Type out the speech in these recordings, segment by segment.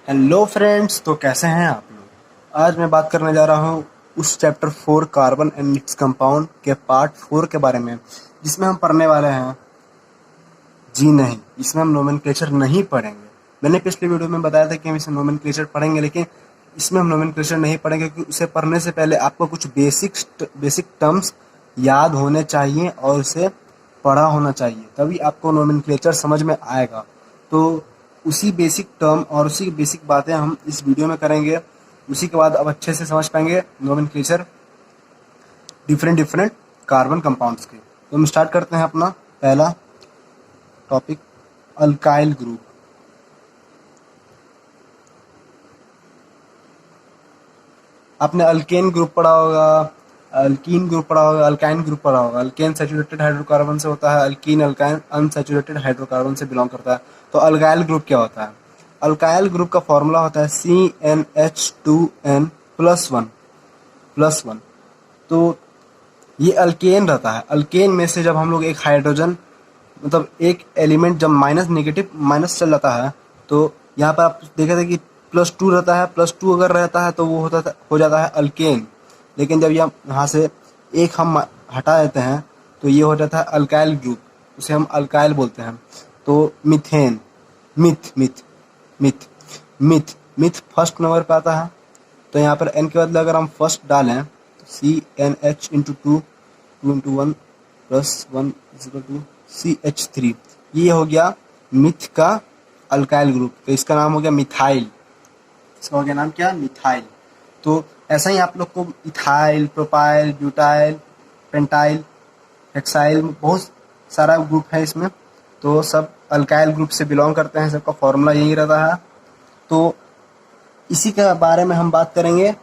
Hello friends, तो कैसे हैं आप लोग। आज मैं बात करने जा रहा हूँ उस chapter 4 carbon and its compound के पार्ट 4 के बारे में, जिसमें हम पढ़ने वाले हैं। जी नहीं, इसमें हम नोमेनक्लेचर नहीं पढ़ेंगे। मैंने पिछले वीडियो में बताया था कि हम इसमें नोमेनक्लेचर पढ़ेंगे, लेकिन इसमें हम नोमेनक्लेचर नहीं पढ़ेंगे क्योंकि उसे पढ़ने से पहले आपको कुछ बेसिक टर्म्स याद होने चाहिए और उसे पढ़ा होना चाहिए, तभी आपको नोमेनक्लेचर समझ में आएगा। तो उसी बेसिक टर्म और उसी बेसिक बातें हम इस वीडियो में करेंगे। उसी के बाद अब अच्छे से समझ पाएंगे नोमेनक्लेचर डिफरेंट कार्बन कंपाउंड्स के। तो हम स्टार्ट करते हैं अपना पहला टॉपिक, अल्काइल ग्रुप। आपने अल्केन ग्रुप पढ़ा होगा, अल्कीन ग्रुप पढ़ा होगा, अल्काइन ग्रुप पढ़ा होगा। अल्केन सैचुरेटेड हाइड्रोकार्बन से होता है, अल्कीन अल्काइन अनसैचुरेटेड हाइड्रोकार्बन से बिलोंग करता है। तो अल्काइल ग्रुप क्या होता है? अल्काइल ग्रुप का फॉर्मूला होता है CnH2n +1। तो ये अल्केन रहता है। अल्केन में से जब हम लोग एक हाइड्रोजन, मतलब एक एलिमेंट जब माइनस चल जाता है, तो यहाँ पर आप देखे थे कि +2 रहता है। +2 अगर रहता है तो वो हो जाता है अल्केन। लेकिन जब यहाँ से एक हम हटा देते हैं तो ये हो जाता है अल्काइल ग्रुप, उसे हम अल्काइल बोलते हैं। तो methane, myth myth myth myth myth first number पे आता है। तो यहाँ पर n के बदले अगर हम फर्स्ट डालें तो CnH×2 2×1 +1 CH3, ये हो गया मिथ का अल्काइल ग्रुप। तो इसका नाम हो गया मिथाइल। इसका हो गया नाम क्या? मिथाइल। तो ऐसा ही आप लोग को ethyl, propyl, butyl, pentyl, hexyl, बहुत सारा ग्रुप है इसमें। तो सब अल्काइल ग्रुप से बिलोंग करते हैं, सबका फॉर्मूला यही रहता है। तो इसी के बारे में हम बात करेंगे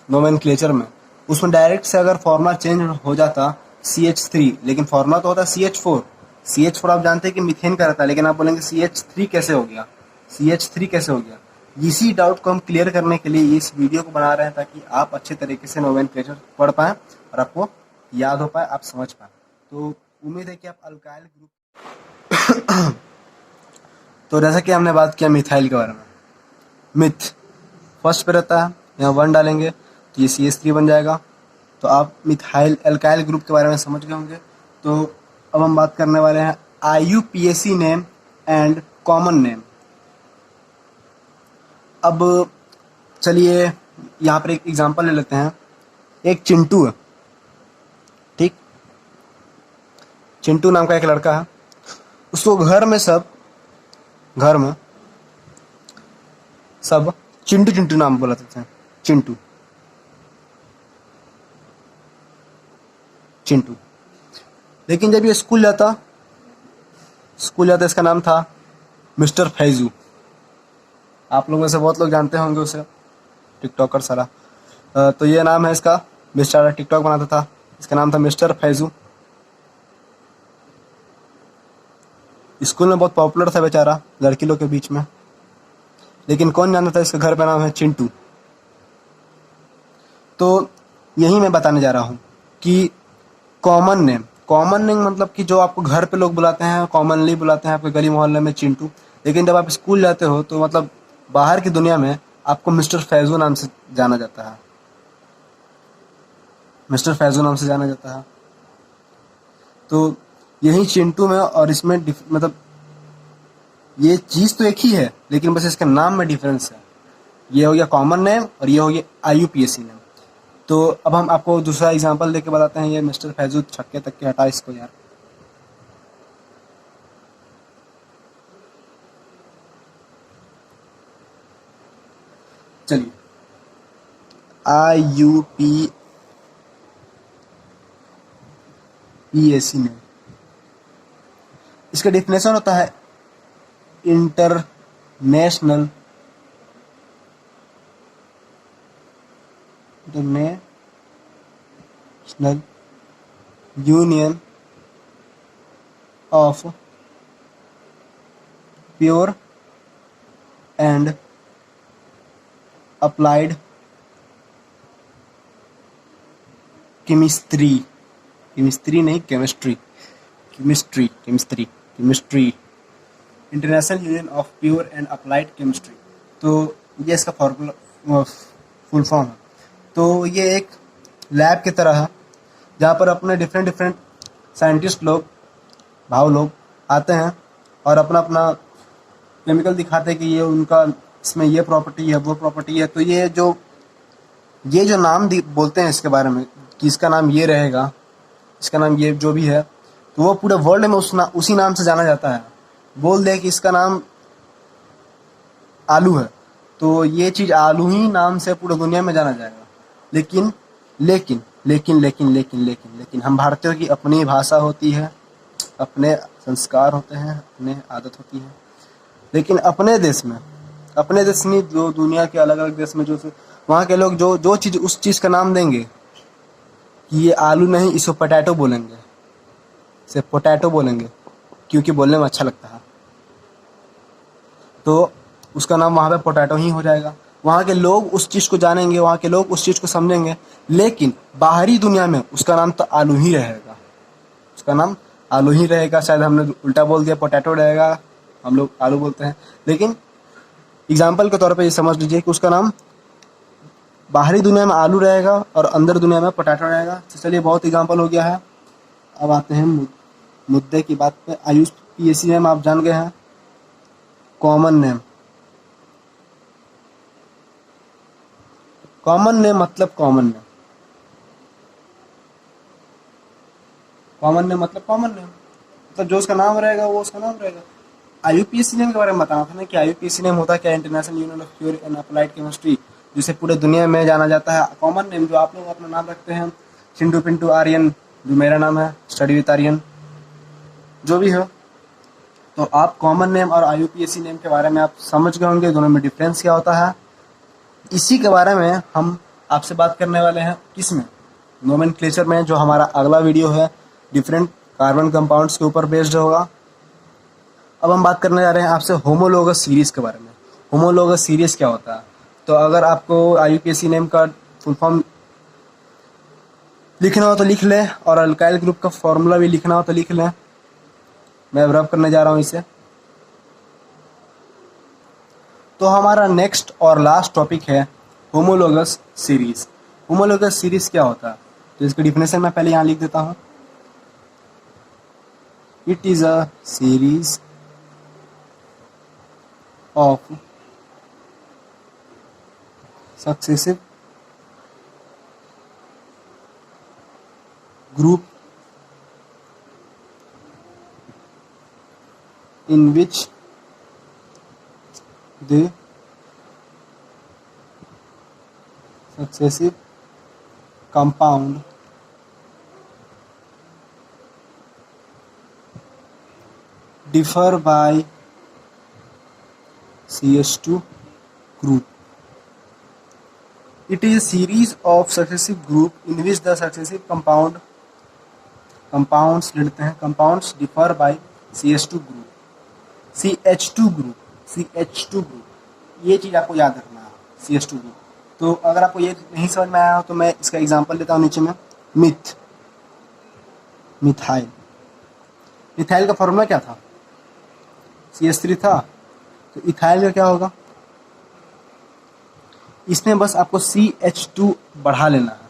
नोमेनक्लेचर में। उसमें डायरेक्ट से अगर फॉर्मूला चेंज हो जाता CH3, लेकिन फॉर्मूला तो होता है CH4। CH4 आप जानते हैं कि मीथेन का रहता है, लेकिन आप बोलेंगे CH3 कैसे हो गया, CH3 कैसे हो गया। इसी डाउट को हम क्लियर करने के लिए इस वीडियो को बना रहे हैं, ताकि आप अच्छे तरीके से नोमेनक्लेचर पढ़ पाएँ और आपको याद हो पाए, आप समझ पाएँ। तो उम्मीद है कि आप अल्काइल ग्रुप तो जैसा कि हमने बात किया मिथाइल के बारे में, मिथ फर्स्ट पे रहता है, यहाँ 1 डालेंगे तो ये CH3 बन जाएगा। तो आप मिथाइल अल्काइल ग्रुप के बारे में समझ गए होंगे। तो अब हम बात करने वाले हैं IUPAC name and common name. अब चलिए यहाँ पर एक एग्जांपल ले लेते हैं। एक चिंटू है, ठीक। चिंटू नाम का एक लड़का है। उसको घर में सब चिंटू चिंटू नाम बुलाते थे। चिंटू चिंटू। लेकिन जब ये स्कूल जाता इसका नाम था मिस्टर फैजू। आप लोगों में से बहुत लोग जानते होंगे उसे, टिकटॉकर सारा। तो ये नाम है इसका, मिस्टर टिकटॉक बनाता था, इसका नाम था मिस्टर फैजू। स्कूल में बहुत पॉपुलर था बेचारा लड़की लोग के बीच में, लेकिन कौन जानता था इसका घर का नाम है चिंटू। तो यही मैं बताने जा रहा हूँ कि कॉमन नेम मतलब कि जो आपको घर पे लोग बुलाते हैं, कॉमनली बुलाते हैं आपके गली मोहल्ले में चिंटू। लेकिन जब आप स्कूल जाते हो तो मतलब बाहर की दुनिया में आपको मिस्टर फैजू नाम से जाना जाता है। मिस्टर फैजू नाम से जाना जाता है। तो यही चिंटू में और इसमें मतलब ये चीज़ तो एक ही है, लेकिन बस इसके नाम में डिफरेंस है। ये हो गया कॉमन नेम और ये हो गया IUPAC नेम। तो अब हम आपको दूसरा एग्जांपल देके बताते हैं। ये मिस्टर फैजू छक्के तक के हटा इसको यार। चलिए, IUPAC नेम, इसका डिफिनेशन होता है international union of pure and applied chemistry नहीं, chemistry international union of pure and applied chemistry. तो ये इसका फॉर्मूला फुल फॉर्म है। तो ये एक लैब की तरह है जहाँ पर अपने डिफरेंट डिफरेंट साइंटिस्ट लोग, भाव लोग आते हैं और अपना अपना केमिकल दिखाते हैं कि ये उनका इसमें ये प्रॉपर्टी है, वो प्रॉपर्टी है। तो ये जो नाम बोलते हैं इसके बारे में कि इसका नाम ये रहेगा, इसका नाम ये जो भी है, तो वो पूरे वर्ल्ड में उसी नाम से जाना जाता है। बोल दे कि इसका नाम आलू है, तो ये चीज़ आलू ही नाम से पूरी दुनिया में जाना जाएगा। लेकिन लेकिन लेकिन लेकिन लेकिन लेकिन लेकिन हम भारतीयों की अपनी भाषा होती है, अपने संस्कार होते हैं, अपने आदत होती है। लेकिन अपने देश में जो दुनिया के अलग अलग देश में जो वहाँ के लोग जो चीज़ उस चीज़ का नाम देंगे कि ये आलू नहीं, इसको पोटैटो बोलेंगे, इसे पोटैटो बोलेंगे क्योंकि बोलने में अच्छा लगता है, तो उसका नाम वहाँ पे पोटैटो ही हो जाएगा। वहाँ के लोग उस चीज़ को जानेंगे, वहाँ के लोग उस चीज़ को समझेंगे। लेकिन बाहरी दुनिया में उसका नाम तो आलू ही रहेगा, उसका नाम आलू ही रहेगा। शायद हमने उल्टा बोल दिया, पोटैटो रहेगा, हम लोग आलू बोलते हैं। लेकिन एग्जाम्पल के तौर पे ये समझ लीजिए कि उसका नाम बाहरी दुनिया में आलू रहेगा और अंदर दुनिया में पोटैटो रहेगा। तो चलिए, बहुत एग्जाम्पल हो गया है। अब आते हैं मुद्दे की बात पे। IUPAC नेम आप जान गए हैं, कॉमन नेम। कॉमन नेम मतलब कॉमन नेम, कॉमन नेम मतलब कॉमन नेम, मतलब जो उसका नाम रहेगा वो उसका नाम रहेगा। IUPAC नेम के बारे में बताना था ना कि IUPAC नेम होता क्या, international union of pure and applied chemistry, जिसे पूरे दुनिया में जाना जाता है। कॉमन नेम जो आप लोग अपना नाम रखते हैं, चिंटू पिंटू आर्यन, जो मेरा नाम है, स्टडी विद आर्यन, जो भी हो, तो आप कॉमन नेम और IUPAC नेम के बारे में आप समझ गए होंगे, दोनों में डिफरेंस क्या होता है। इसी के बारे में हम आपसे बात करने वाले हैं, किसमें, नोमेनक्लेचर में, जो हमारा अगला वीडियो है डिफरेंट कार्बन कंपाउंड्स के ऊपर बेस्ड होगा। अब हम बात करने जा रहे हैं आपसे होमोलोगस सीरीज के बारे में। होमोलोगस सीरीज क्या होता है, तो अगर आपको IUPAC नेम का फुल फॉर्म लिखना हो तो लिख लें, और अल्काइल ग्रुप का फॉर्मूला भी लिखना हो तो लिख लें। मैं रब करने जा रहा हूँ इसे। तो हमारा नेक्स्ट और लास्ट टॉपिक है होमोलोगस सीरीज। होमोलोगस सीरीज क्या होता है, तो इसकी डिफिनेशन मैं पहले यहाँ लिख देता हूँ। It is a series of successive group in which the successive compound differ by CH2 group. It is a series of successive group in which the successive compounds differ by CH2 group. CH2 group, ये चीज़ आपको याद रखना है, CH2 group. तो अगर आपको ये नहीं समझ में आया हो तो मैं इसका एग्जांपल देता हूँ नीचे में। मिथाइल का फॉर्मूला क्या था, CH3 था, तो इथाइल का क्या होगा, इसमें बस आपको CH2 बढ़ा लेना है,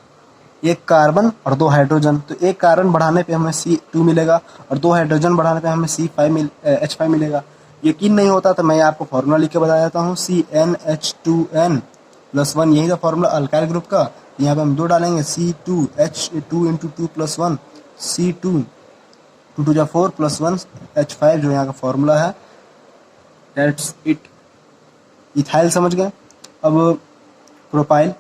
एक कार्बन और 2 हाइड्रोजन। तो एक कार्बन बढ़ाने पे हमें C2 मिलेगा और 2 हाइड्रोजन बढ़ाने पे हमें H5 मिलेगा। यकीन नहीं होता तो मैं आपको फार्मूला लिख के बता देता हूँ, CnH2n+1, यही था फार्मूला अल्काइल ग्रुप का। यहाँ पे हम 2 डालेंगे, C2H2 × 2+1, C2 2 2 4 +1 H5, जो यहाँ का फार्मूला है। That's it. इथाइल समझ गए। अब प्रोपाइल,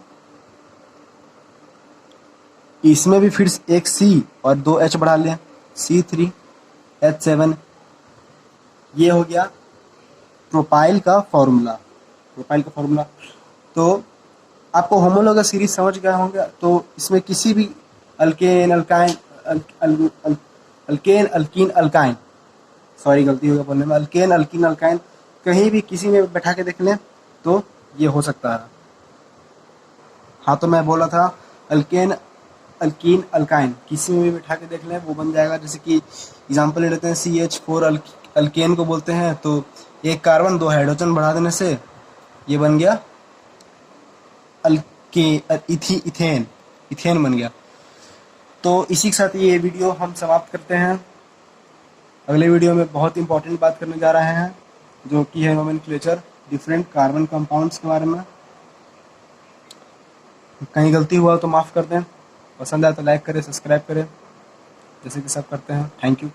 इसमें भी फिर एक C और 2 H बढ़ा लें, C3H7। ये हो गया प्रोपाइल का फॉर्मूला। तो आपको होमोलोगस सीरीज समझ गए होंगे। तो इसमें किसी भी अल्केन अल्कीन, सॉरी गलती हो गया बोलने में, अल्केन अल्कीन कहीं भी किसी में बैठा के देख लें तो ये हो सकता है। हाँ, तो मैं बोला था अल्केन अल्काइन किसी में भी बैठा के देख लें वो बन जाएगा। जैसे कि एग्जांपल ले लेते हैं, CH4 अल्केन को बोलते हैं, तो एक कार्बन 2 हाइड्रोजन बढ़ा देने से ये बन गया इथेन इथेन बन गया। तो इसी के साथ ये वीडियो हम समाप्त करते हैं। अगले वीडियो में बहुत इंपॉर्टेंट बात करने जा रहे हैं, जो कि है नोमेनक्लेचर डिफरेंट कार्बन कंपाउंड्स के बारे में। कहीं गलती हुआ तो माफ़ कर दें। पसंद आए तो लाइक करें, सब्सक्राइब करें, जैसे कि सब करते हैं। Thank you.